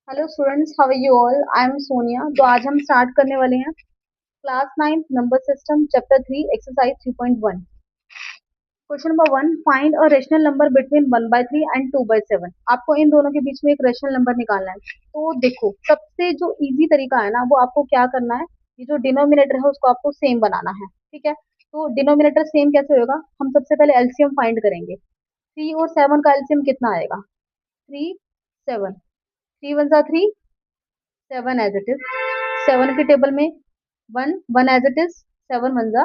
Hello students, how are you all? I am Sonia. तो आज हम स्टार्ट करने वाले हैं class 9 number system chapter 3 exercise 3.1। Question number 1, find a rational number between 1/3 and 2/7। आपको इन दोनों के बीच में एक रेशनल नंबर निकालना है। तो देखो, सबसे जो इजी तरीका है ना, वो आपको क्या करना है, ये जो डिनोमिनेटर है उसको आपको सेम बनाना है। ठीक है, तो डिनोमिनेटर सेम कैसे होगा? हम सबसे पहले एलसीएम फाइंड करेंगे। 3 और 7 का एलसीएम कितना आएगा? 3 7, 3 1 जा 3, 7 एज इट इज। 7 की टेबल में 1 1 एज इट इज, 7 1 जा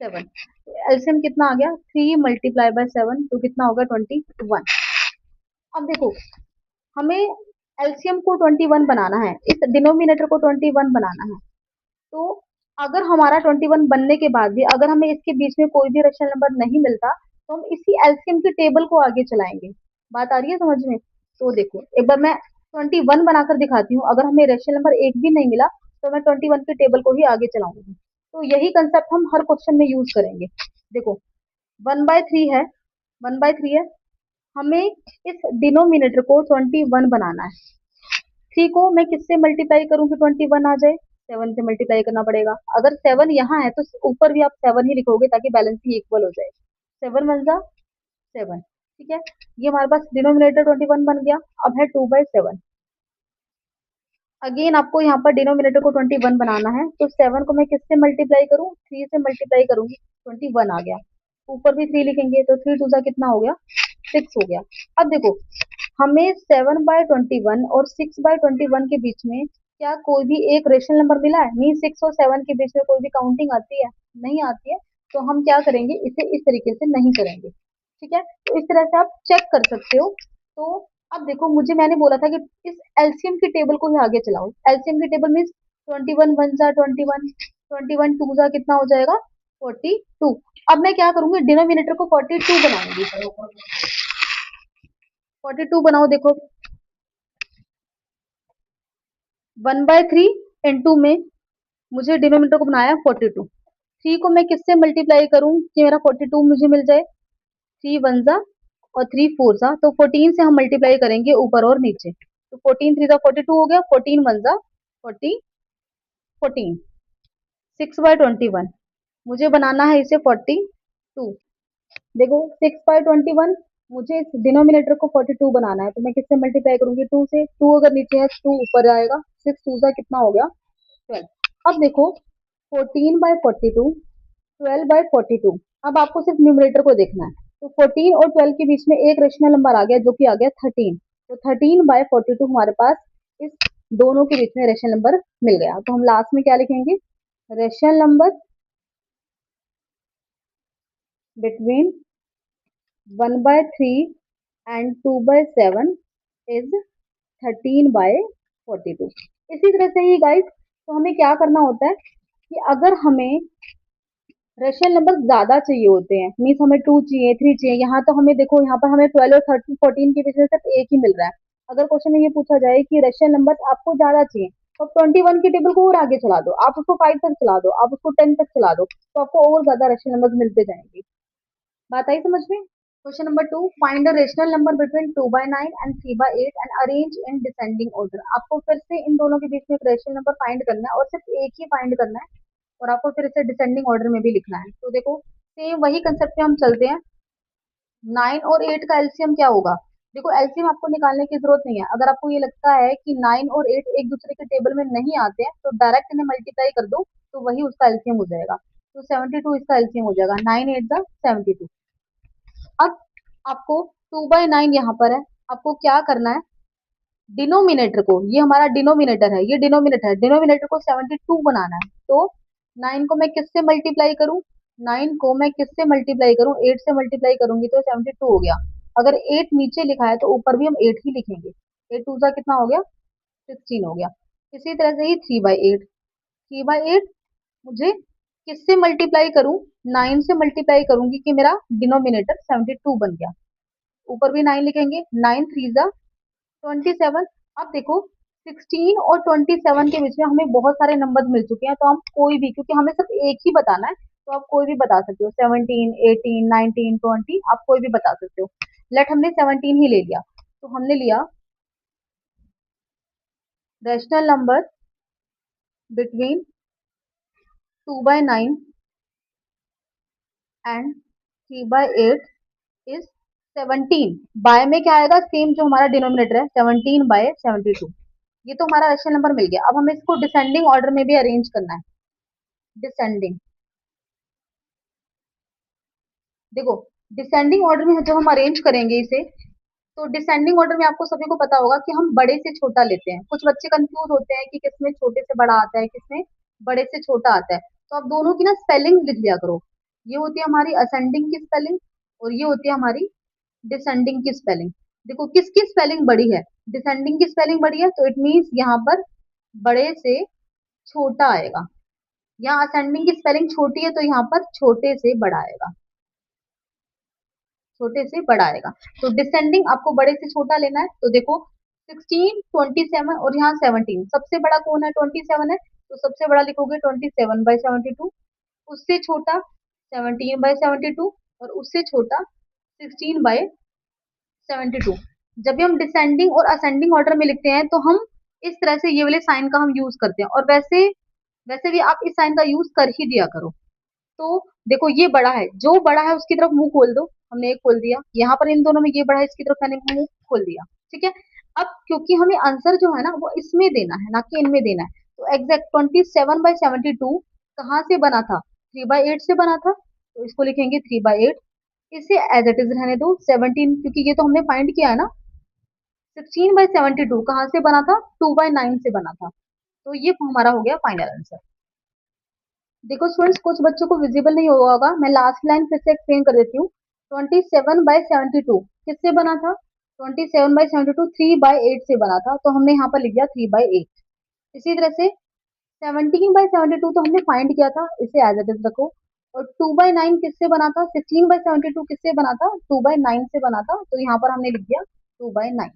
7। एलसीएम कितना आ गया? 3 मल्टीप्लाई बाय 7, तो कितना होगा? 21। अब देखो, हमें एलसीएम को 21 बनाना है, इस डिनोमिनेटर को 21 बनाना है। तो अगर हमारा 21 बनने के बाद भी अगर हमें इसके बीच में कोई भी रेशनल नंबर नहीं मिलता, तो हम इसी एलसीएम की टेबल को आगे चलाएंगे। बात आ रही है समझ में? तो देखो, एक बार मैं 21 बनाकर दिखाती हूँ। अगर हमें रेशनल नंबर एक भी नहीं मिला, तो मैं 21 की टेबल को ही आगे चलाऊंगी। तो यही कंसेप्ट हम हर क्वेश्चन में यूज करेंगे। देखो, 1/3 है, 1/3 है। हमें इस डिनोमिनेटर को 21 बनाना है। 3 को मैं किससे मल्टीप्लाई करूं कि 21 आ जाए? 7 से मल्टीप्लाई करना पड़ेगा। अगर 7 यहाँ है तो ऊपर भी आप 7 ही लिखोगे, ताकि बैलेंस ही इक्वल हो जाए। 7 1 जा 7। ठीक है, ये हमारे पास डिनोमिनेटर 21 बन गया। अब है 2/7। अगेन आपको यहाँ पर डिनोमिनेटर को 21 बनाना है, तो 7 को मैं किससे मल्टीप्लाई करूँ? 3 से मल्टीप्लाई करूंगी, 21 आ गया। ऊपर भी 3 लिखेंगे, तो 3 2 जा कितना हो गया? 6 हो गया। अब देखो, हमें 7/21 और 6/21 के बीच में क्या कोई भी एक रेशनल नंबर मिला है? मीन 6 और 7 के बीच में कोई भी काउंटिंग आती है? नहीं आती है। तो हम क्या करेंगे, इसे इस तरीके से नहीं करेंगे। ठीक है, तो इस तरह से आप चेक कर सकते हो। तो अब देखो, मुझे मैंने बोला था कि इस एलसीएम की टेबल को ही आगे चलाओ। एलसीएम की टेबल मीन 21 1 जा 21, 21 2 जा कितना हो जाएगा? 42। अब मैं क्या करूंगी, डिनोमिनेटर को 42 बनाऊंगी। 42 बनाओ। देखो, 1/3 इंटू में मुझे डिनोमिनेटर को बनाया 42। 3 को मैं किससे मल्टीप्लाई करूं कि मेरा 42 मुझे मिल जाए? 3 1 जा और 3 4 जा, तो 14 से हम मल्टीप्लाई करेंगे ऊपर और नीचे। तो 14 3 जा 42 हो गया। 14 1 जा 40, 14। 6/21 मुझे बनाना है इसे 42। देखो, 6/21 मुझे इस डिनोमिनेटर को 42 बनाना है, तो मैं किससे मल्टीप्लाई करूंगी? 2 से। 2 अगर नीचे है, 2 ऊपर आएगा। 6 2 जा कितना हो गया? 12। अब देखो, 14/42, 12/42। अब आपको सिर्फ न्यूमरेटर को देखना है। तो 14 और 12 के बीच में एक रेशनल नंबर आ गया, जो कि आ गया 13। तो 13/42 हमारे पास इस दोनों के बीच में रेशनल नंबर मिल गया। तो हम लास्ट में क्या लिखेंगे? Rational number between 1/3 and 2/7 is 13/42। इसी तरह से ही गाइस, तो हमें क्या करना होता है कि अगर हमें रेशनल नंबर ज्यादा चाहिए होते हैं, मीन्स हमें 2 चाहिए, 3 चाहिए, यहाँ तो हमें देखो, यहाँ पर हमें 12 और 13 14 के बीच में सिर्फ एक ही मिल रहा है। अगर क्वेश्चन में ये पूछा जाए कि रेशनल नंबर आपको ज्यादा चाहिए, तो 21 की टेबल को और आगे चला दो, आप उसको 5 तक चला दो, आप उसको 10 तक चला दो, तो आपको और ज्यादा रेशनल नंबर मिलते जाएंगे। बात आई समझ में? Question number 2, find the rational number between 2/9 and 3/8 and arrange in descending order. आपको फिर से इन दोनों के बीच में एक रेशनल नंबर फाइंड करना है, और सिर्फ एक ही फाइंड करना है, और आपको फिर इसे डिसेंडिंग ऑर्डर में भी लिखना है। तो देखो, सेम वही कंसेप्ट पे हम चलते हैं। 9 और 8 का एलसीएम क्या होगा? देखो, एलसीएम आपको निकालने की जरूरत नहीं है। अगर आपको ये लगता है कि 9 और 8 एक दूसरे के टेबल में नहीं आते हैं, तो डायरेक्ट इन्हें मल्टीप्लाई कर दो, तो वही उसका एलसीएम हो जाएगा। तो 72 इसका एलसीएम हो जाएगा। 9 8 जा 72। अब आपको 2/9 यहाँ पर है, आपको क्या करना है? डिनोमिनेटर को, ये हमारा डिनोमिनेटर है, ये डिनोमिनेटर है, डिनोमिनेटर को 72 बनाना है। तो 9 को मैं किससे मल्टीप्लाई करूं? 9 को मैं किससे मल्टीप्लाई करूं? 8 से मल्टीप्लाई करूंगी, तो 72 हो गया। अगर 8 नीचे लिखा है, तो ऊपर भी हम 8 ही लिखेंगे। 8 2 जा कितना हो गया? 16 हो गया। इसी तरह से ही 3/8, 3/8 मुझे किससे मल्टीप्लाई करूं? 9 से मल्टीप्लाई करूंगी कि मेरा डिनोमिनेटर 72 बन गया। ऊपर भी 9 लिखेंगे। 9 3 जा 27। अब देखो, 16 और 27 के बीच में हमें बहुत सारे नंबर मिल चुके हैं, तो हम कोई भी, क्योंकि हमें सिर्फ एक ही बताना है, तो आप कोई भी बता सकते हो। 17 18 19 20 आप कोई भी बता सकते हो। लेट हमने 17 ही ले लिया, तो हमने लिया rational number between 2/9 and 3/8 is 17। By में क्या आएगा, सेम जो हमारा डिनोमिनेटर है 17/72। ये तो हमारा रैशनल नंबर मिल गया। अब हमें इसको डिसेंडिंग ऑर्डर में भी अरेंज करना है। डिसेंडिंग, देखो डिसेंडिंग ऑर्डर में जब हम अरेंज करेंगे इसे, तो डिसेंडिंग ऑर्डर में आपको सभी को पता होगा कि हम बड़े से छोटा लेते हैं। कुछ बच्चे कंफ्यूज होते हैं कि किसमें छोटे से बड़ा आता है, किसमें बड़े से छोटा आता है। तो आप दोनों की ना स्पेलिंग लिख लिया करो। ये होती है हमारी असेंडिंग की स्पेलिंग और ये होती है हमारी डिसेंडिंग की स्पेलिंग। देखो किसकी स्पेलिंग बड़ी है, डिसेंडिंग की स्पेलिंग बड़ी है, तो इट मीन्स यहाँ पर बड़े से छोटा आएगा। यहाँ असेंडिंग की स्पेलिंग छोटी है तो यहाँ पर छोटे से बड़ा आएगा, छोटे से बड़ा आएगा। तो डिसेंडिंग आपको बड़े से छोटा लेना है। तो देखो 16, 27 और यहाँ 17, सबसे बड़ा कौन है, 27 है, तो सबसे बड़ा लिखोगे 27/72। उससे छोटा 17/72 और उससे छोटा 16/72। जब भी हम डिसेंडिंग और असेंडिंग ऑर्डर में लिखते हैं तो हम इस तरह से ये वाले साइन का हम यूज करते हैं। और वैसे वैसे भी आप इस साइन का यूज कर ही दिया करो। तो देखो ये बड़ा है, जो बड़ा है उसकी तरफ मुंह खोल दो। हमने एक खोल दिया, यहाँ पर इन दोनों में ये बड़ा है, इसकी तरफ मैंने मुंह खोल दिया। ठीक है। अब क्योंकि हमें आंसर जो है ना वो इसमें देना है ना कि इनमें देना है, तो एग्जैक्ट 27/72 कहाँ से बना था, 3/8 से बना था। तो इसको लिखेंगे 3/8। इसे एज इट इज रहने दो 17, क्योंकि ये तो हमने फाइंड किया है ना। 16/72 कहाँ से बना था, 2/9 से बना था। तो ये हमारा हो गया फाइनल आंसर। देखो स्टूडेंट्स, कुछ बच्चों को विजिबल नहीं हुआ होगा, मैं लास्ट लाइन फिर से एक्सप्लेन कर देती हूँ। 27/72 किससे बना था, 27/72 3/8 से बना था, तो हमने यहाँ पर लिख दिया 3/8। इसी तरह से 17/72 तो हमने फाइंड किया था, इसे एज इट इज रखो। और 2/9 किससे बना था, 16/72 किससे बना था, 2/9 से बना था, तो यहाँ पर हमने लिख दिया 2/9।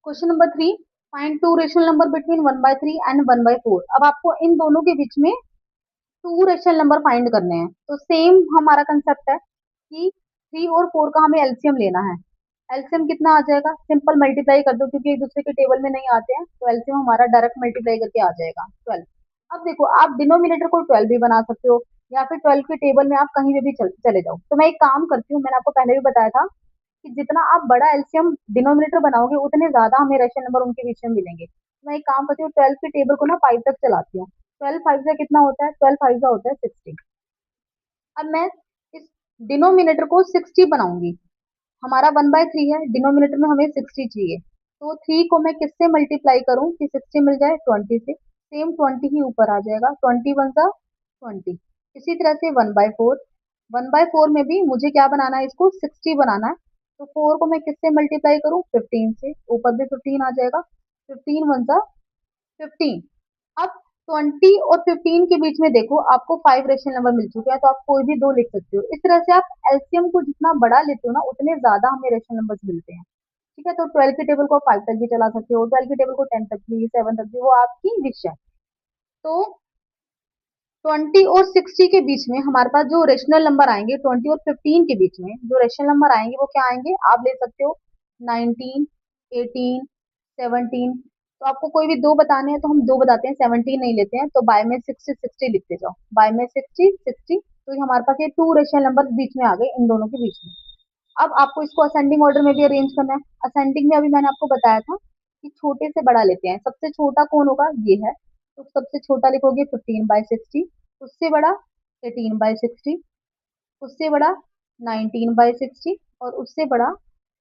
Question number 3, find two rational number between 1/3 and 1/4। अब आपको इन दोनों के बीच में टू रेशनल नंबर फाइंड करने हैं। तो सेम हमारा कंसेप्ट है कि 3 और 4 का हमें एलसीएम लेना है। एलसीएम कितना आ जाएगा, सिंपल मल्टीप्लाई कर दो, क्योंकि एक दूसरे के टेबल में नहीं आते हैं, तो एलसीएम हमारा डायरेक्ट मल्टीप्लाई करके आ जाएगा 12। अब देखो आप डिनोमिनेटर को 12 भी बना सकते हो, या फिर 12 के टेबल में आप कहीं भी चले जाओ। तो मैं एक काम करती हूँ, मैंने आपको पहले भी बताया था कि जितना आप बड़ा एलसीएम डिनोमिनेटर बनाओगे उतने ज्यादा हमें रेशनल नंबर उनके बीच में मिलेंगे। तो मैं एक काम करती हूँ, 12 के टेबल को ना 5 तक चलाती हूँ। 12 5 का कितना होता है, 12 5 का होता है 60। अब मैं इस डिनोमिनेटर को 60 बनाऊंगी। हमारा 1/3 है, डिनोमिनेटर में हमें 60 चाहिए। तो 3 को मैं किससे मल्टीप्लाई करूं कि 60 मिल जाए, 20 से। सेम 20 ही ऊपर आ जाएगा, 20 × 20। इसी तरह से 1/4, 1/4 में भी मुझे क्या बनाना है, इसको 60 बनाना है। तो 4 को मैं किससे मल्टीप्लाई करूं, 15 से। ऊपर भी 15 आ जाएगा, 15 × 15। अब 20 और 15 के बीच में देखो आपको 5 रेशनल नंबर मिल चुके हैं, तो आप कोई भी दो लिख सकते हो। इस तरह से आप एलसीएम को जितना बड़ा लेते हो ना उतने ज्यादा हमें रेशनल नंबर्स मिलते हैं। ठीक है। तो 12 के टेबल को 5 तक भी चला सकते हो, 12 के टेबल को 10 तक भी, 7 तक भी, वो आपकी विश है। तो 20 और 60 के बीच में हमारे पास जो रेशनल नंबर आएंगे, 20 और 15 के बीच में जो रेशनल नंबर आएंगे वो क्या आएंगे, आप ले सकते हो 19, 18, 17। तो आपको कोई भी दो बताने हैं तो हम दो बताते हैं, 17 नहीं लेते हैं। तो बाय में 60 60 लिखते जाओ, बाय में 60 60। तो ये हमारे पास ये टू रेशनल नंबर बीच में आ गए, इन दोनों के बीच में। अब आपको इसको असेंडिंग ऑर्डर में भी अरेंज करना है। असेंडिंग में अभी मैंने आपको बताया था कि छोटे से बड़ा लेते हैं। सबसे छोटा कौन होगा, ये है। तो सबसे छोटा लिखोगे 15/60, उससे बड़ा 18/60, उससे बड़ा 19/60 और उससे बड़ा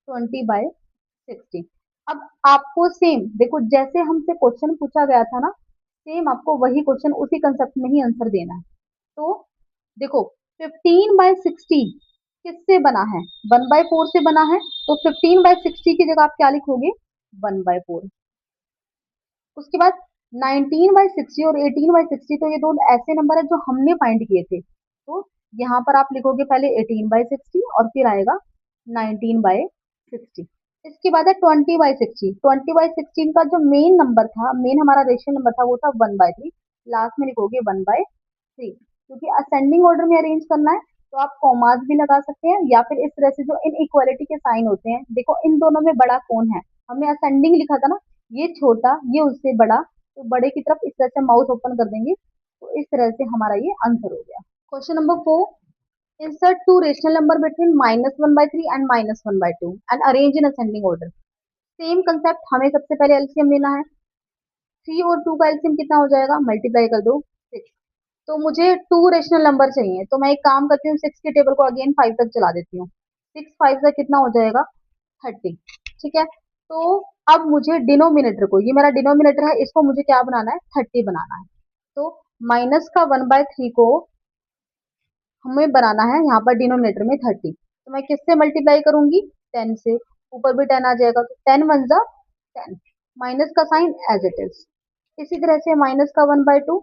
20/60। अब आपको सेम देखो, जैसे हमसे क्वेश्चन पूछा गया था ना, सेम आपको वही क्वेश्चन उसी कंसेप्ट में ही आंसर देना है। तो देखो 15/60 किससे बना है, 1/4 से बना है। तो 15/60 की जगह आप क्या लिखोगे, 1/4। उसके बाद 19/60 और 18/60, तो ये दो ऐसे नंबर है जो हमने फाइंड किए थे। तो यहाँ पर आप लिखोगे पहले 18/60 और फिर आएगा 19/60। इसके बाद है 20/60। 20/16 का जो मेन नंबर था, मेन हमारा रेशियो नंबर था, वो था 1/3। लास्ट में लिखोगे 1/3। क्योंकि असेंडिंग ऑर्डर में अरेंज करना है तो आप कॉमास भी लगा सकते हैं, या फिर इस तरह से जो इन इक्वालिटी के साइन होते हैं, देखो इन दोनों में बड़ा कौन है, हमने असेंडिंग लिखा था ना, ये छोटा, ये उससे बड़ा, तो बड़े की तरफ इस तरह से माउस ओपन कर देंगे, तो इस तरह से हमारा ये आंसर हो गया। Question number 4, insert two rational number between -1/3 and -1/2 and arrange in ascending order. Same concept, हमें सबसे पहले एलसीएम लेना है। 3 और 2 का एलसीएम कितना हो जाएगा, मल्टीप्लाई कर दो 6। तो मुझे 2 रेशनल नंबर चाहिए, तो मैं एक काम करती हूँ, 6 के टेबल को अगेन 5 तक चला देती हूँ। 6 5 से कितना हो जाएगा, 30। ठीक है, तो अब मुझे डिनोमिनेटर को, ये मेरा डिनोमिनेटर है, इसको मुझे क्या बनाना है, 30 बनाना है। तो माइनस का 1/3 को हमें बनाना है यहाँ पर डिनोमिनेटर में 30, तो मैं किससे मल्टीप्लाई करूंगी, 10 से। ऊपर भी 10 आ जाएगा, तो 10 वन जा 10, माइनस का साइन एज इट इज। इसी तरह से माइनस का 1/2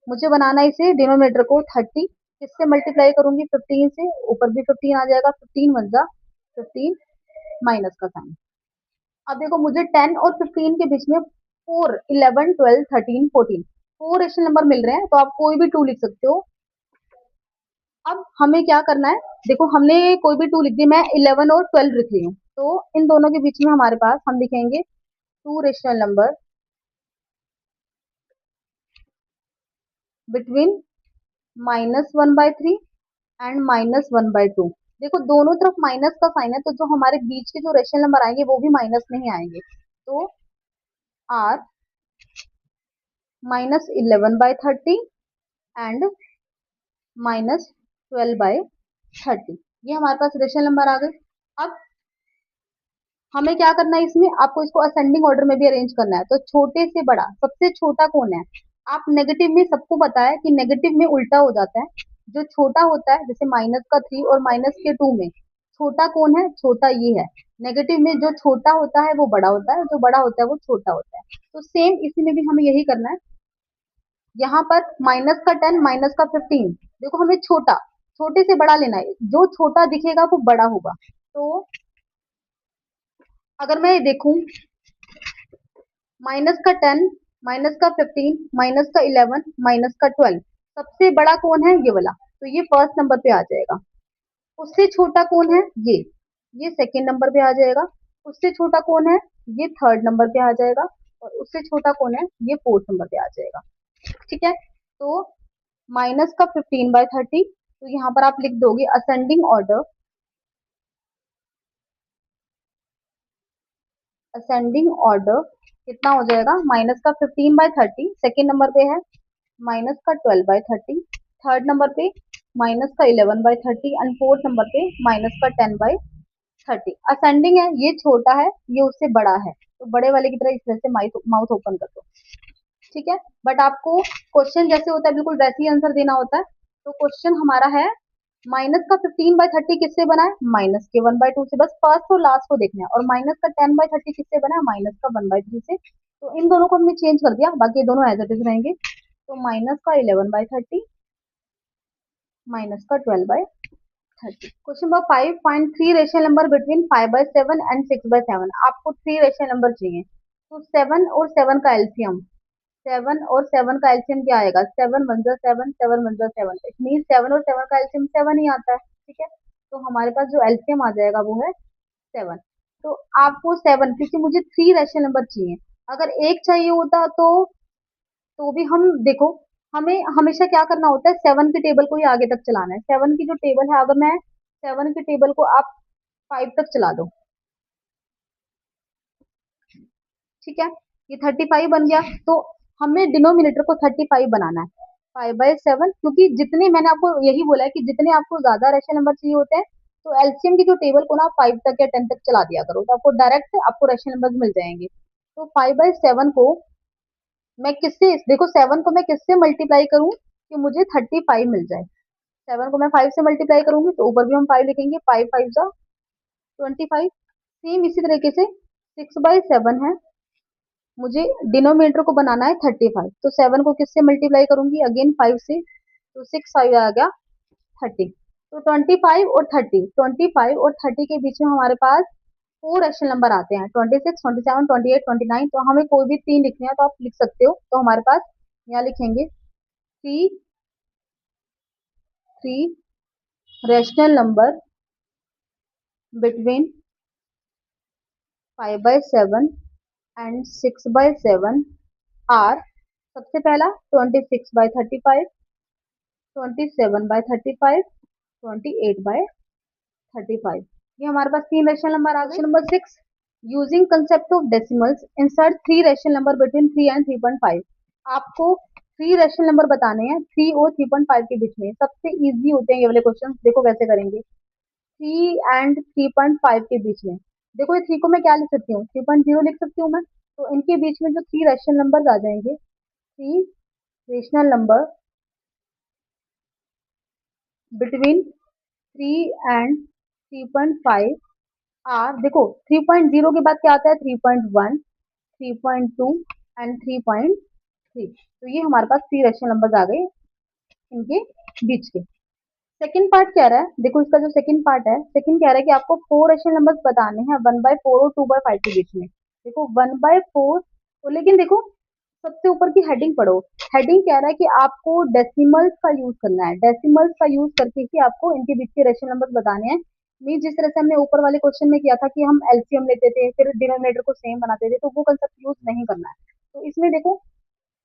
मुझे बनाना है, इसे डिनोमिनेटर को 30 किससे मल्टीप्लाई करूंगी, 15 से। ऊपर भी 15 आ जाएगा, 15 वन जा 15, माइनस का साइन। अब देखो मुझे 10 और 15 के बीच में 4, 11, 12, 13, 14 4 रेशनल नंबर मिल रहे हैं, तो आप कोई भी 2 लिख सकते हो। अब हमें क्या करना है, देखो हमने कोई भी 2 लिख दी, मैं 11 और 12 लिख रही हूँ, तो इन दोनों के बीच में हमारे पास हम लिखेंगे 2 रेशनल नंबर बिटवीन -1/3 एंड -1/2। देखो दोनों तरफ माइनस का साइन है, तो जो हमारे बीच के जो रेशनल नंबर आएंगे वो भी माइनस में ही आएंगे, तो आर -11/30 एंड -12/30, ये हमारे पास रेशनल नंबर आ गए। अब हमें क्या करना है, इसमें आपको इसको असेंडिंग ऑर्डर में भी अरेंज करना है, तो छोटे से बड़ा सबसे छोटा कौन है। आप नेगेटिव में, सबको पता है कि नेगेटिव में उल्टा हो जाता है, जो छोटा होता है, जैसे माइनस का 3 और माइनस के 2 में छोटा कौन है, छोटा ये है। नेगेटिव में जो छोटा होता है वो बड़ा होता है, जो बड़ा होता है वो छोटा होता है। तो सेम इसी में भी हमें यही करना है। यहाँ पर माइनस का 10, माइनस का 15, देखो हमें छोटा, छोटे से बड़ा लेना है, जो छोटा दिखेगा वो बड़ा होगा। तो अगर मैं देखूं, माइनस का 10, माइनस का 15, माइनस का 11, माइनस का 12, सबसे बड़ा कौन है, ये वाला, तो ये फर्स्ट नंबर पे आ जाएगा। उससे छोटा कौन है, ये सेकेंड नंबर पे आ जाएगा। उससे छोटा कौन है, ये थर्ड नंबर पे आ जाएगा। और उससे छोटा कौन है, ये फोर्थ नंबर पे आ जाएगा। ठीक है, तो माइनस का 15/30, तो यहाँ पर आप लिख दोगे असेंडिंग ऑर्डर, असेंडिंग ऑर्डर कितना हो जाएगा, माइनस का 15/30 सेकेंड नंबर पे है, माइनस का 12/30 थर्ड नंबर पे, माइनस का 11/30 एंड फोर्थ नंबर पे माइनस का 10/30। असेंडिंग है, ये छोटा है, ये उससे बड़ा है, तो बड़े वाले की तरह इस तरह से माउथ ओपन कर दो। ठीक है, बट आपको क्वेश्चन जैसे होता है बिल्कुल वैसे ही आंसर देना होता है। तो क्वेश्चन हमारा है, माइनस का 15/30 किससे बना है, माइनस के 1/2 से, बस फर्स्ट और लास्ट को देखना है। और माइनस का 10/30 किससे बना है, माइनस का 1/3 से। तो इन दोनों को हमने चेंज कर दिया, बाकी दोनों एज इट इज रहेंगे। तो माइनस का 11/30, माइनस का 12/30। Question number 5, find 3 rational number between 5/7 and 6/7। आपको 3 रेशनल नंबर चाहिए, तो 7 और 7 का एलसीएम, 7 और 7 का एलसीएम क्या आएगा, 7 वन जा 7, 7 वन जा 7, इट मीन 7 और 7 का एलसीएम 7 ही आता है। ठीक है, तो हमारे पास जो एलसीएम आ जाएगा वो है 7। तो आपको 7, क्योंकि मुझे 3 रैशनल नंबर चाहिए, अगर एक चाहिए होता तो भी हम देखो, हमें हमेशा क्या करना होता है, 7 के टेबल को ही आगे तक चलाना है। 7 की जो टेबल है, अगर मैं 7 के टेबल को आप 5 तक चला दो, ठीक है, ये 35 बन गया, तो हमें डिनोमिनेटर को 35 बनाना है। 5/7, क्योंकि जितने, मैंने आपको यही बोला है कि जितने आपको ज्यादा रेशनल नंबर चाहिए होते हैं, तो एलसीएम की जो टेबल को ना 5 तक या 10 तक चला दिया करो, तो आपको डायरेक्ट आपको रेशनल नंबर मिल जाएंगे। तो 5/7 को मैं किससे, देखो 7 को मैं किससे मल्टीप्लाई करूं कि मुझे 35 मिल जाए। 7 को मैं 5 से मल्टीप्लाई करूंगी, तो ऊपर भी हम 5 लिखेंगे, 5 5 जा 25। सेम इसी तरीके से 6/7 है, मुझे डिनोमिनेटर को बनाना है 35, तो 7 को किससे मल्टीप्लाई करूंगी, अगेन 5 से, तो 6 5 आ गया 30। तो 25 और 30, 25 और 30 के बीच में हमारे पास 4 रैशनल नंबर आते हैं, 26, 27, 28, 29। तो हमें कोई भी 3 लिखने हैं तो आप लिख सकते हो। तो हमारे पास यहाँ लिखेंगे 3 rational number between 5/7 and 6/7 are, सबसे पहला 26/35, 27/35, 28/35। ये हमारे पास तीन रेशनल नंबर आ गए। Number 6, using concept of decimals insert three rational number between 3 and 3.5। आपको थ्री रेशनल नंबर बताने हैं 3 और 3.5 के बीच में। सबसे इजी होते हैं ये वाले क्वेश्चन। देखो कैसे करेंगे। 3 एंड 3.5 के बीच में, देखो ये 3 को मैं क्या लिख सकती हूँ, 3.0 लिख सकती हूँ मैं। तो इनके बीच में जो थ्री रेशनल नंबर आ जाएंगे, three rational number between 3 and 3.5 are, देखो 3.0 के बाद क्या आता है, 3.1, 3.2 एंड 3.3। तो ये हमारे पास थ्री रेशनल नंबर आ गए इनके बीच के। सेकंड पार्ट कह रहा है, देखो इसका जो सेकंड पार्ट है, सेकंड कह रहा है कि आपको फोर रेशनल नंबर्स बताने हैं 1/4 और 2/5 के बीच में। देखो 1/4, तो लेकिन देखो सबसे ऊपर की हेडिंग पढ़ो। हेडिंग कह रहा है कि आपको डेसिमल्स का यूज करना है। डेसिमल्स का यूज करके ही आपको इनके बीच के रेशनल नंबर्स बताने हैं। नहीं जिस तरह से हमने ऊपर वाले क्वेश्चन में किया था कि हम एलसीएम लेते थे फिर डिनोमिनेटर को सेम बनाते थे, तो वो कंसेप्ट यूज नहीं करना है। तो इसमें देखो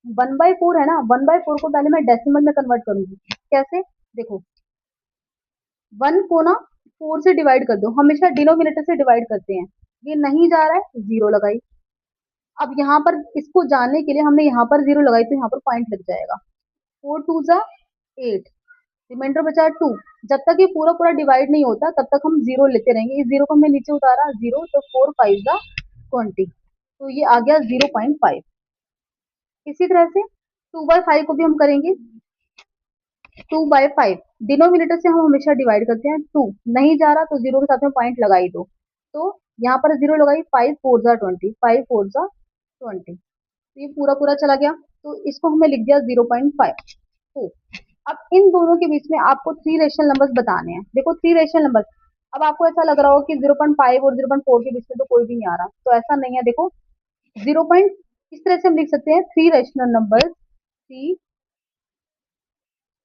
1/4 है ना, 1/4 को पहले मैं डेसिमल में कन्वर्ट करूंगी। कैसे, देखो 1 को ना 4 से डिवाइड कर दो, हमेशा डिनोमिनेटर से डिवाइड करते हैं। ये नहीं जा रहा है, जीरो लगाई। अब यहाँ पर इसको जानने के लिए हमने यहाँ पर जीरो लगाई, तो यहाँ पर पॉइंट लग जाएगा। 4 2 8, रिमाइंडर बचा 2। जब तक ये पूरा पूरा डिवाइड नहीं होता तब तक हम जीरो लेते रहेंगे। इस जीरो को हमने नीचे उतारा, जीरो, तो 4 5 20, तो ये आ गया 0.5। इसी तरह से 2/5 को भी हम करेंगे। 2/5, डिनोमिनेटर से हम हमेशा डिवाइड करते हैं। 2 नहीं जा रहा तो जीरो के साथ में पॉइंट लगाई दो, तो यहाँ पर जीरो लगाई। 5 4 20, 5 4 20, तो ये पूरा पूरा चला गया, तो इसको हमें लिख दिया 0.5। तो अब इन दोनों के बीच में आपको थ्री रेशनल नंबर्स बताने हैं। देखो थ्री रेशनल नंबर्स, अब आपको ऐसा लग रहा हो कि 0.5 और 0.4 के बीच में तो कोई भी नहीं आ रहा, तो ऐसा नहीं है। देखो 0 इस तरह से हम लिख सकते हैं, three rational numbers, three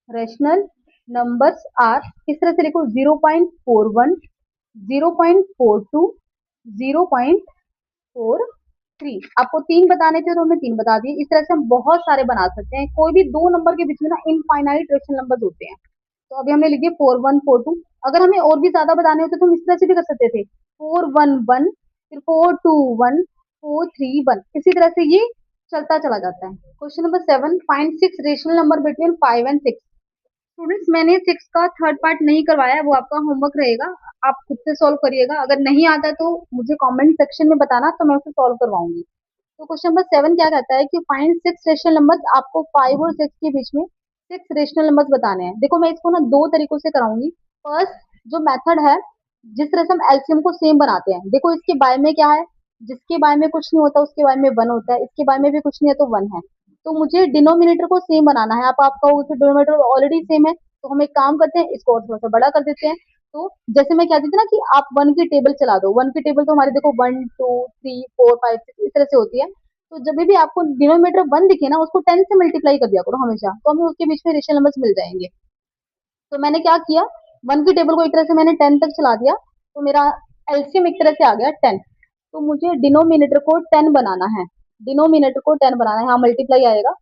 rational numbers are, इस तरह से लिखो 0.41, 0.42, 0.43। आपको तीन बताने थे तो हमने तीन बता दिए। इस तरह से हम बहुत सारे बना सकते हैं। कोई भी दो नंबर के बीच में ना इनफाइनाइट रेशनल नंबर होते हैं। तो अभी हमने लिखे 41 42। अगर हमें और भी ज्यादा बताने होते तो हम इस तरह से भी कर सकते थे, 411, फिर 421, 431, इसी तरह से ये चलता चला जाता है। Question number 7, find six rational number between 5 and 6। Students मैंने सिक्स का थर्ड पार्ट नहीं करवाया है, वो आपका होमवर्क रहेगा, आप खुद से सॉल्व करिएगा। अगर नहीं आता तो मुझे कमेंट सेक्शन में बताना, तो मैं उसे सॉल्व करवाऊंगी। तो क्वेश्चन नंबर 7 क्या कहता है कि फाइंड सिक्स रेशनल नंबर्स। आपको 5 और 6 के बीच में सिक्स रेशनल नंबर्स बताने हैं। देखो मैं इसको ना दो तरीकों से कराऊंगी। फर्स्ट जो मेथड है, जिस तरह से हम एलसीएम को सेम बनाते हैं, देखो इसके बाय में क्या है, जिसके बाय में कुछ नहीं होता उसके बाय में वन होता है, इसके बाय में भी कुछ नहीं है तो वन है। तो मुझे डिनोमिनेटर को सेम बनाना है। आप कहोगे डिनोमिनेटर ऑलरेडी सेम है, तो हम एक काम करते हैं, इसको और थोड़ा सा बड़ा कर देते हैं। तो जैसे मैं कहती थी ना कि आप वन की टेबल चला दो, वन की टेबल तो हमारे देखो 1 2 3 4 5 6 इस तरह से होती है। तो जब भी आपको डिनोमिनेटर वन दिखे ना, उसको 10 से मल्टीप्लाई कर दिया करो हमेशा, तो हमें उसके बीच में रेशनल नंबर्स मिल जाएंगे। तो मैंने क्या किया, वन की टेबल को एक तरह से मैंने 10 तक चला दिया, तो मेरा एलसीएम एक तरह से आ गया 10। तो मुझे डिनोमिनेटर को 10 बनाना है, डिनोमिनेटर को 10 बनाना है। यहाँ मल्टीप्लाई आएगा,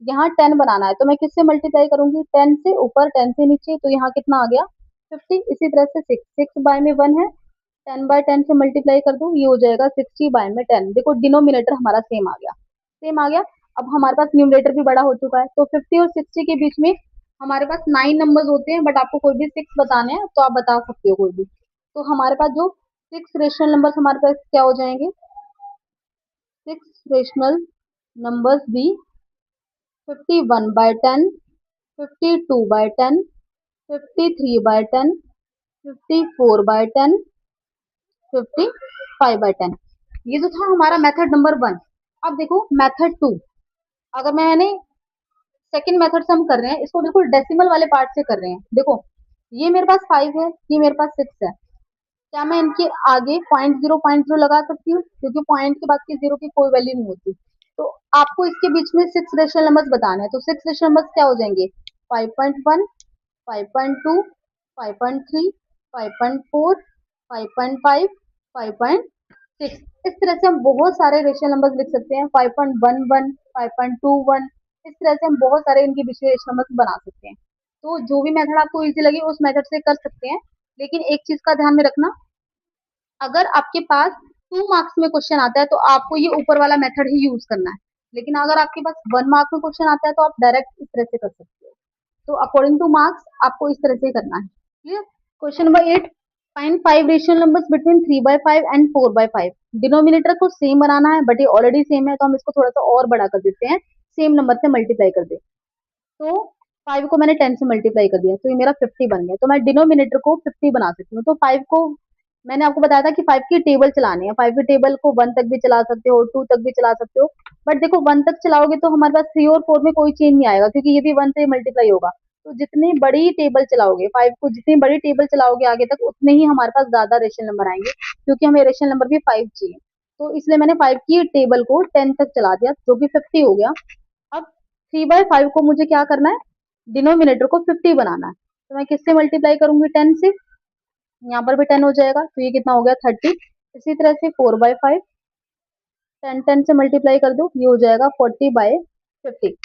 यहाँ 10 बनाना है, तो मैं किससे मल्टीप्लाई करूंगी, 10 से ऊपर 10 से नीचे, तो यहाँ कितना आ गया 50। इसी तरह से 6, 6 बाय में 1 है, 10/10 से मल्टीप्लाई कर दो, ये हो जाएगा 60/10। देखो डिनोमिनेटर हमारा सेम आ गया, सेम आ गया। अब हमारे पास न्यूमरेटर भी बड़ा हो चुका है, तो 50 और 60 के बीच में हमारे पास 9 नंबर्स होते हैं, बट आपको कोई भी 6 बताने हैं तो आप बता सकते हो कोई भी। तो हमारे पास जो 6 रेशनल नंबर्स हमारे पास क्या हो जाएंगे, 6 रेशनल नंबर्स भी 51/10, 52/10, 53/10, 54/10, 55/10। ये जो था हमारा मेथड नंबर 1। अब देखो मेथड 2, अगर मैंने सेकंड मेथड से हम कर रहे हैं, इसको बिल्कुल डेसिमल वाले पार्ट से कर रहे हैं। देखो ये मेरे पास 5 है, ये मेरे पास 6 है। क्या मैं इनके आगे .0 लगा सकती हूँ, क्योंकि पॉइंट के बाद की जीरो की कोई वैल्यू नहीं होती। तो आपको इसके बीच में सिक्स रेशनल नंबर्स बताने हैं, तो सिक्स रेशनल नंबर्स क्या हो जाएंगे, 5.1, 5.2, 5.3, 5.4, 5.5, 5.6। 6। इस तरह से हम बहुत सारे रेशनल नंबर्स लिख सकते हैं, 5.11, 5.21, इस तरह से हम बहुत सारे इनके विषय रेशनल नंबर्स बना सकते हैं। तो जो भी मेथड आपको इजी लगे उस मेथड से कर सकते हैं, लेकिन एक चीज का ध्यान में रखना, अगर आपके पास 2 मार्क्स में क्वेश्चन आता है तो आपको ये ऊपर वाला मेथड ही यूज करना है, लेकिन अगर आपके पास 1 मार्क में क्वेश्चन आता है तो आप डायरेक्ट इस तरह से कर सकते हो। तो अकॉर्डिंग टू मार्क्स आपको इस तरह से करना है। Clear? Question number 8, find 5 rational numbers between 3/5 and 4/5। Denominator को सेम बनाना है, बट ये ऑलरेडी सेम है तो हम इसको थोड़ा सा और बड़ा कर देते हैं, सेम नंबर से मल्टीप्लाई कर दे। तो 5 को मैंने 10 से मल्टीप्लाई कर दिया तो ये मेरा 50 बन गया, तो मैं डिनोमिनेटर को 50 बना सकती हूँ। तो 5 को मैंने आपको बताया था कि 5 की टेबल चलानी है, 5 की टेबल को 1 तक भी चला सकते हो, 2 तक भी चला सकते हो, बट देखो 1 तक चलाओगे तो हमारे पास 3 और 4 में कोई चेंज नहीं आएगा, क्योंकि ये भी 1 से मल्टीप्लाई होगा। तो जितनी बड़ी टेबल चलाओगे, 5 को जितनी बड़ी टेबल चलाओगे आगे तक, उतने ही हमारे पास ज्यादा रेशनल नंबर आएंगे, क्योंकि हमें रेशनल नंबर भी 5 चाहिए। तो इसलिए मैंने 5 की टेबल को 10 तक चला दिया, जो कि 50 हो गया। अब 3/5 को मुझे क्या करना है, डिनोमिनेटर को 50 बनाना है, तो मैं किससे मल्टीप्लाई करूंगी, 10 से। यहाँ पर भी 10 हो जाएगा, तो ये कितना हो गया, 30। इसी तरह से 4/5, 10 से मल्टीप्लाई कर दो, ये हो जाएगा 40/50।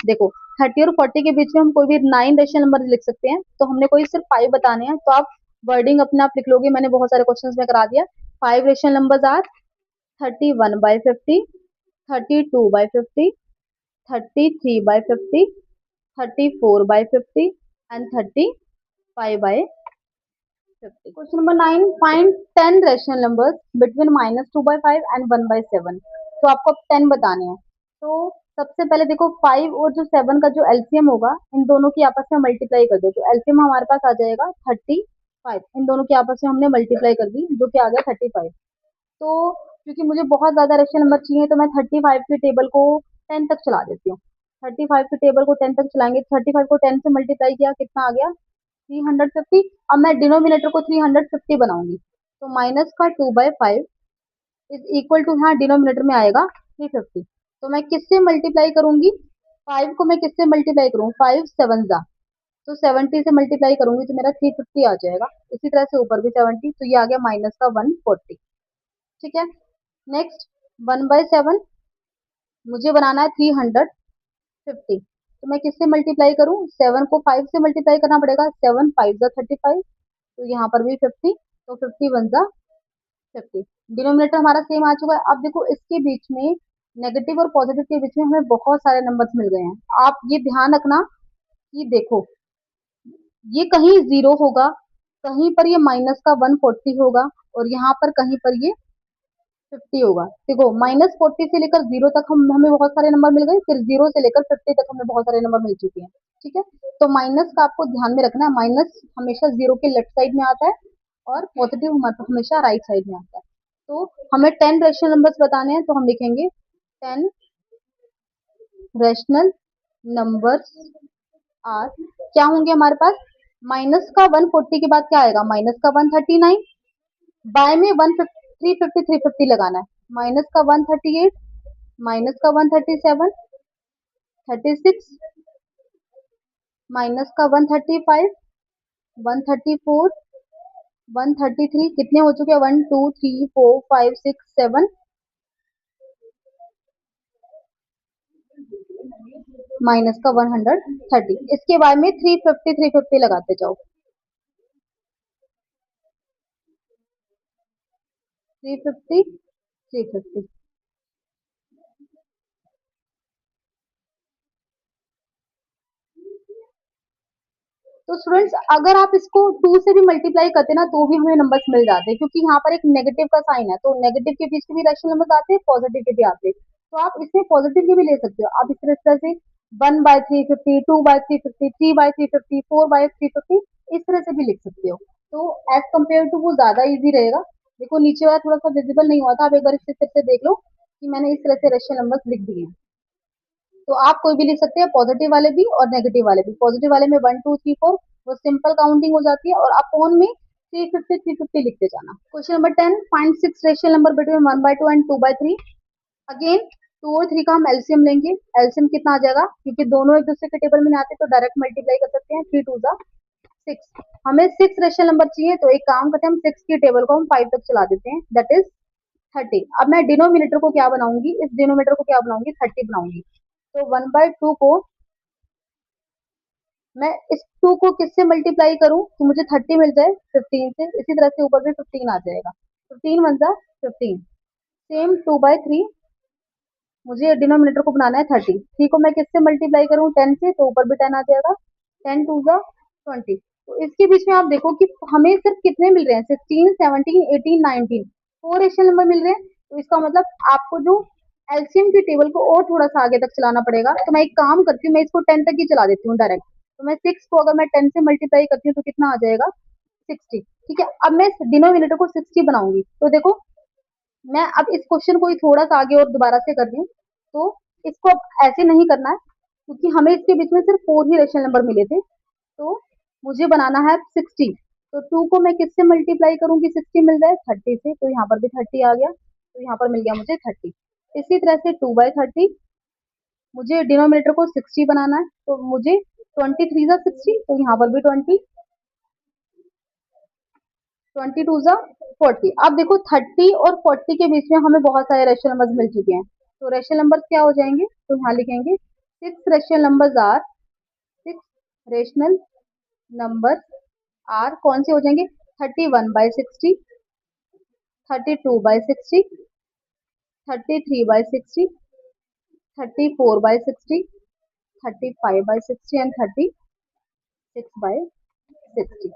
देखो 30 और 40 के बीच में हम कोई भी 9 रेशनल नंबर लिख सकते हैं, तो हमने कोई सिर्फ 5 बताने हैं, तो आप वर्डिंग अपने आप लिख लोगे, मैंने बहुत सारे क्वेश्चंस में करा दिया। 5 rational numbers are 31/50, 32/50, 33/50, 34/50 and 35/50। Question number 9, find 10 rational numbers between -2/5 and 1/7। तो आपको अब 10 बताने हैं। तो सबसे पहले देखो 5 और जो 7 का जो एलसीएम होगा, इन दोनों की आपस में मल्टीप्लाई कर दो, तो एलसीएम हमारे पास आ जाएगा 35। इन दोनों की आपस में हमने मल्टीप्लाई कर दी, जो कि आ गया 35। तो क्योंकि मुझे बहुत ज्यादा रेशनल नंबर चाहिए, तो मैं 35 की टेबल को 10 तक चला देती हूँ। 35 की टेबल को 10 तक चलाएंगे, 35 को 10 से मल्टीप्लाई किया, कितना आ गया, 350। अब मैं डिनोमिनेटर को 350 बनाऊंगी, तो माइनस का 2/5 इज इक्वल टू, यहाँ डिनोमिनेटर में आएगा 350। तो मैं किससे मल्टीप्लाई करूंगी, 5 को मैं किससे मल्टीप्लाई करूँ, 5 7 जा, तो 70 से मल्टीप्लाई करूंगी तो मेरा 350 आ जाएगा। इसी तरह से ऊपर भी 70, तो ये आ गया माइनस का 140। ठीक है, नेक्स्ट 1/7 मुझे बनाना है 350, तो मैं किससे मल्टीप्लाई करूं, 7 को 5 से मल्टीप्लाई करना पड़ेगा, 7 5 जा 35, तो यहाँ पर भी 50, तो 50 1 जा 50। डिनोमिनेटर हमारा सेम आ चुका है। अब देखो इसके बीच में, नेगेटिव और पॉजिटिव के बीच में हमें बहुत सारे नंबर्स मिल गए हैं। आप ये ध्यान रखना कि देखो ये कहीं जीरो होगा, कहीं पर ये माइनस का 140 होगा, और यहाँ पर कहीं पर ये 50 होगा। देखो -40 से लेकर जीरो तक हमें बहुत सारे नंबर मिल गए, फिर जीरो से लेकर 50 तक हमें बहुत सारे नंबर मिल चुके हैं। ठीक है, तो माइनस का आपको ध्यान में रखना है, माइनस हमेशा जीरो के लेफ्ट साइड में आता है, और पॉजिटिव हमेशा राइट साइड में आता है। तो हमें 10 रेशनल नंबर्स बताने हैं, तो हम लिखेंगे 10 रेशनल नंबर्स आर, क्या होंगे हमारे पास, माइनस का 140 के बाद क्या आएगा, माइनस का 139, बाय में 350 350 लगाना है, माइनस का 138, माइनस का 137, 36, माइनस का 135, 134, 133, कितने हो चुके हैं, 1 2 3 4 5 6 7, माइनस का 130। इसके बाद में 350 350 लगाते जाओ, 350 350। तो स्टूडेंट्स अगर आप इसको 2 से भी मल्टीप्लाई करते ना तो भी हमें नंबर्स मिल जाते हैं, क्योंकि यहाँ पर एक नेगेटिव का साइन है, तो नेगेटिव के बीच में भी रैशनल नंबर्स आते हैं, पॉजिटिव के भी आते हैं, तो आप इसमें पॉजिटिव के भी ले सकते हो। आप इस तरह से 1/350, 2/350, 3/350, 4/350, इस तरह से भी लिख सकते हो। तो एज कम्पेयर टू वो ज्यादा इजी रहेगा। देखो नीचे वाला थोड़ा सा विजिबल नहीं हुआ था, आप एक बार इस तरह से देख लो कि मैंने इस तरह से रैशनल नंबर्स लिख दिए हैं। तो आप कोई भी लिख सकते हैं, पॉजिटिव वाले भी और नेगेटिव वाले भी। पॉजिटिव वाले में 1 2 3 4 वो सिंपल काउंटिंग हो जाती है, और अपोन में 350 350 लिखते जाना। Question number 10, find 6 rational number between 1/2 and 2/3। Again 2 और 3 का हम एलसीएम लेंगे, एलसीएम कितना आ जाएगा, क्योंकि दोनों एक दूसरे के टेबल में नहीं आते, तो डायरेक्ट मल्टीप्लाई कर सकते हैं, 3 2 जा 6। हमें 6 रेशनल नंबर चाहिए, तो एक काम करते हैं, हम 6 की टेबल को हम 5 तक चला देते हैं, दैट इज 30। अब मैं डिनोमिनेटर को क्या बनाऊंगी, इस डिनोमिनेटर को क्या बनाऊंगी, 30 बनाऊंगी। तो 1/2 को मैं इस 2 को किससे मल्टीप्लाई करूं कि मुझे 30 मिल जाए, 15 से। इसी तरह से ऊपर भी 15 आ जाएगा, 15 वन जा 15। सेम 2/3, मुझे डिनोमिनेटर को बनाना है 30। 3 को मैं किससे मल्टीप्लाई करूं, 10 से, तो ऊपर भी 10 आ जाएगा। 10 टू जा 20। तो इसके बीच में आप देखो कि हमें सिर्फ कितने मिल रहे हैं, 16, 17, 18, 19, 4 रेशनल नंबर मिल रहे हैं। तो इसका मतलब आपको जो एलसीएम की टेबल को और थोड़ा सा आगे तक चलाना पड़ेगा। तो मैं एक काम करती हूँ, मैं इसको 10 तक ही चला देती हूँ डायरेक्ट। तो मैं 6 को अगर मैं 10 से मल्टीप्लाई करती हूँ तो कितना आ जाएगा, 60। ठीक है, अब मैं डिनोमिनेटर को 60 बनाऊंगी। तो देखो, मैं अब इस क्वेश्चन को ही थोड़ा सा आगे और दोबारा से कर रही हूँ। तो इसको अब ऐसे नहीं करना है, क्योंकि हमें इसके बीच में सिर्फ 4 ही रेशनल नंबर मिले थे। तो मुझे बनाना है 60। तो 2 को मैं किससे मल्टीप्लाई करूंगी, 60 मिल जाए, 30 से। तो यहाँ पर भी 30 आ गया, तो यहाँ पर मिल गया मुझे 30। इसी तरह से 2/30, मुझे डिनोमिनेटर को 60 बनाना है। तो मुझे 23 जा 60, तो यहाँ पर भी 20, 22 जा 40। अब देखो 30 और 40 के बीच में हमें बहुत सारे रेशनल नंबर्स मिल चुके हैं। तो रेशनल नंबर्स क्या हो जाएंगे, तो यहाँ लिखेंगे 6 rational numbers are, 6 rational numbers are कौन से हो जाएंगे, 31/60, 32/60, 33/60, 34/60, 35/60 एंड 36/60।